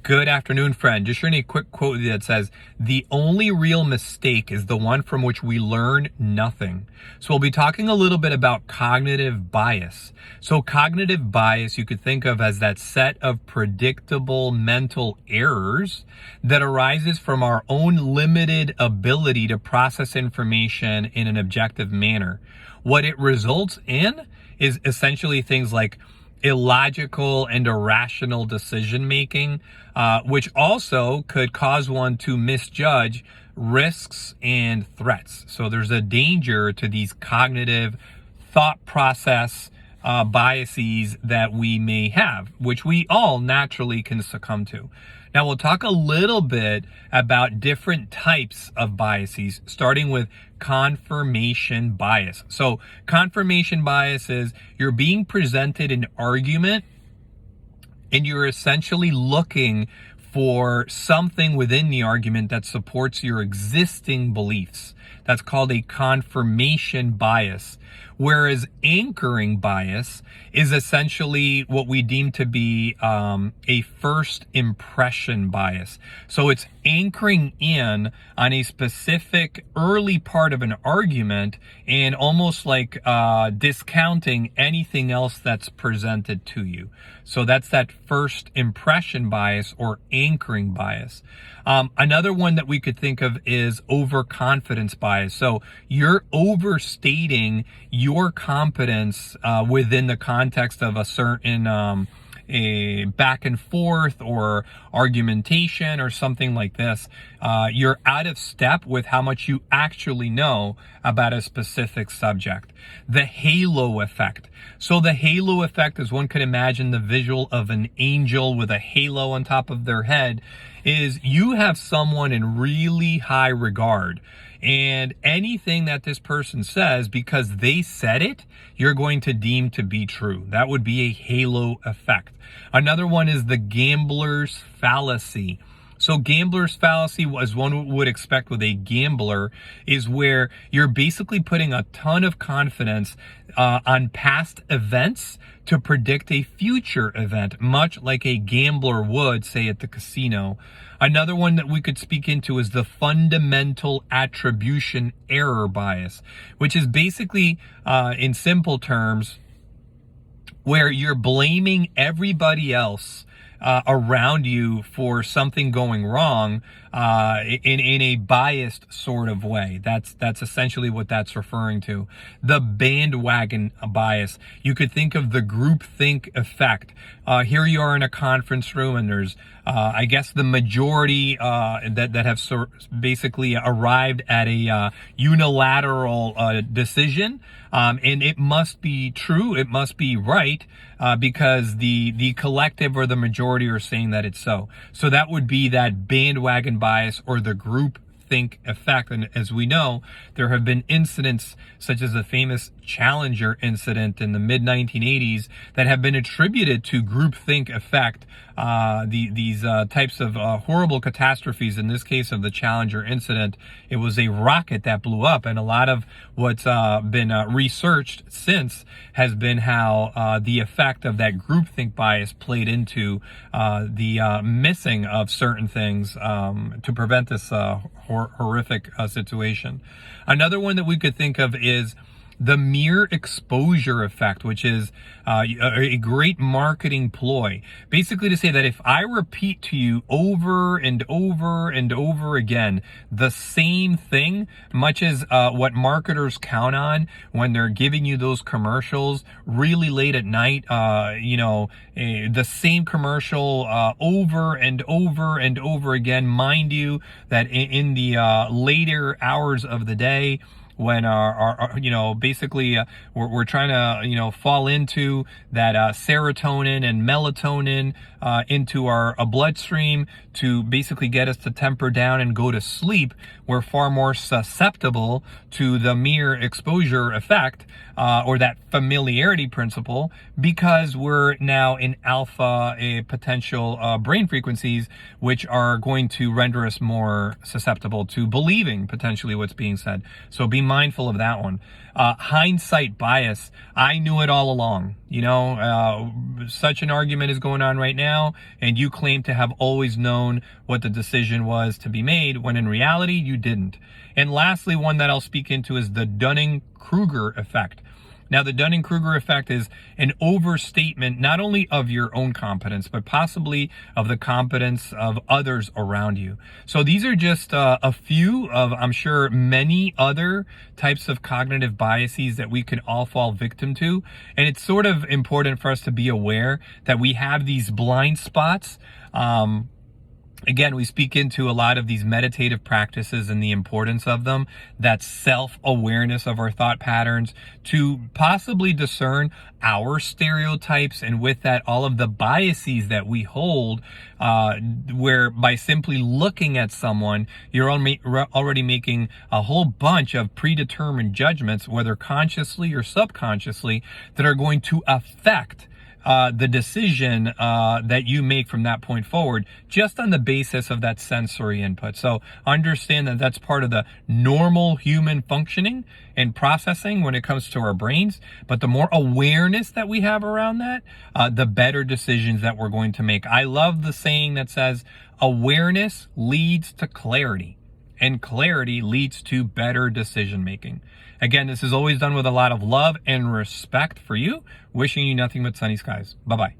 Good afternoon, friend. Just sharing a quick quote that says, "The only real mistake is the one from which we learn nothing." So we'll be talking a little bit about cognitive bias. So cognitive bias you could think of as that set of predictable mental errors that arises from our own limited ability to process information in an objective manner. What it results in is essentially things like illogical and irrational decision making, which also could cause one to misjudge risks and threats. So there's a danger to these cognitive thought process biases that we may have, which we all naturally can succumb to. Now we'll talk a little bit about different types of biases, starting with confirmation bias. So confirmation bias is you're being presented an argument and you're essentially looking for something within the argument that supports your existing beliefs. That's called a confirmation bias. Whereas anchoring bias is essentially what we deem to be a first impression bias. So it's anchoring in on a specific early part of an argument and almost like discounting anything else that's presented to you. So that's that first impression bias or anchoring bias. Another one that we could think of is overconfidence bias. So you're overstating your competence within the context of a certain a back and forth or argumentation or something like this. You're out of step with how much you actually know about a specific subject. The halo effect. So the halo effect, as one could imagine the visual of an angel with a halo on top of their head, is you have someone in really high regard. And anything that this person says, because they said it, you're going to deem to be true. That would be a halo effect. Another one is the gambler's fallacy. So gambler's fallacy, as one would expect with a gambler, is where you're basically putting a ton of confidence on past events to predict a future event, much like a gambler would, say, at the casino. Another one that we could speak into is the fundamental attribution error bias, which is basically, in simple terms, where you're blaming everybody else around you for something going wrong in a biased sort of way. That's essentially what that's referring to. The bandwagon bias. You could think of the groupthink effect. Here you are in a conference room and there's I guess the majority that have basically arrived at a unilateral decision, and it must be true, it must be right, because the collective or the majority are saying that it's so. So that would be that bandwagon bias or the group think effect. And as we know, there have been incidents such as the famous Challenger incident in the mid 1980s that have been attributed to groupthink effect. These types of horrible catastrophes. In this case of the Challenger incident, it was a rocket that blew up, and a lot of what's been researched since has been how the effect of that groupthink bias played into the missing of certain things to prevent this horrific situation. Another one that we could think of is the mere exposure effect, which is a great marketing ploy. Basically to say that if I repeat to you over and over and over again the same thing, much as what marketers count on when they're giving you those commercials really late at night, the same commercial over and over and over again. Mind you that in the later hours of the day, when basically we're trying to fall into that serotonin and melatonin into our bloodstream to basically get us to temper down and go to sleep, we're far more susceptible to the mere exposure effect or that familiarity principle, because we're now in alpha potential brain frequencies, which are going to render us more susceptible to believing potentially what's being said. So be mindful of that one. Hindsight bias. I knew it all along. Such an argument is going on right now, and you claim to have always known what the decision was to be made, when in reality, you didn't. And lastly, one that I'll speak into is the Dunning-Kruger effect. Now, the Dunning-Kruger effect is an overstatement not only of your own competence, but possibly of the competence of others around you. So these are just a few of, I'm sure, many other types of cognitive biases that we could all fall victim to. And it's sort of important for us to be aware that we have these blind spots. Again, we speak into a lot of these meditative practices and the importance of them, that self-awareness of our thought patterns, to possibly discern our stereotypes, and with that, all of the biases that we hold, where by simply looking at someone, you're already making a whole bunch of predetermined judgments, whether consciously or subconsciously, that are going to affect the decision that you make from that point forward, just on the basis of that sensory input. So understand that that's part of the normal human functioning and processing when it comes to our brains. But the more awareness that we have around that, the better decisions that we're going to make. I love the saying that says, awareness leads to clarity, and clarity leads to better decision making. Again, this is always done with a lot of love and respect for you. Wishing you nothing but sunny skies. Bye-bye.